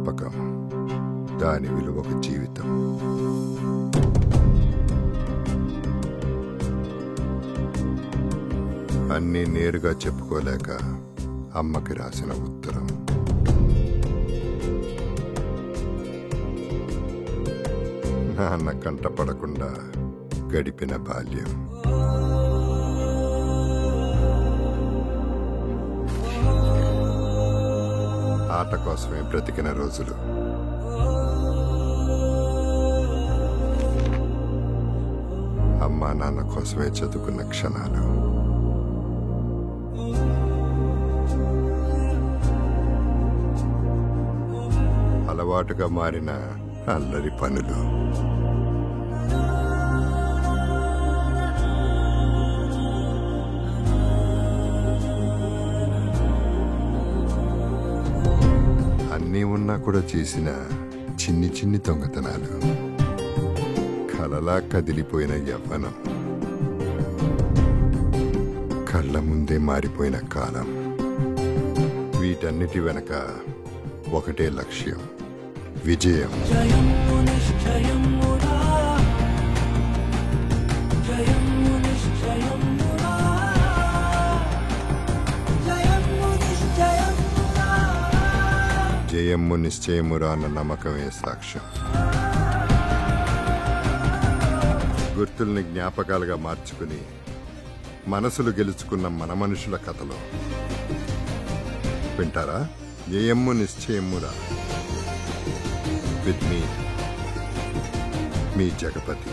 జ్ఞాపకం, దాని విలువ ఒక జీవితం. అన్నీ నేరుగా చెప్పుకోలేక అమ్మకి రాసిన ఉత్తరం. నాన్న కంటపడకుండా గడిపిన బాల్యం. ఆట కోసమే బ్రతికిన రోజులు. అమ్మా నాన్న కోసమే చదువుకున్న క్షణాలు. అలవాటుగా మారిన అల్లరి పనులు. అన్నీ ఉన్నా కూడా చేసిన చిన్ని చిన్ని దొంగతనాలు. కలలా కదిలిపోయిన యవ్వనం, కళ్ళ ముందే మారిపోయిన కాలం. వీటన్నిటి వెనక ఒకటే లక్ష్యం, విజయం. జయమ్ము నిశ్చయమురా అన్న నమ్మకమే సాక్ష్యం. గుర్తుల్ని జ్ఞాపకాలుగా మార్చుకుని మనసులు గెలుచుకున్న మన మనుషుల కథలో వింటారా? జయమ్ము నిశ్చయమురా. With me Jagapathi.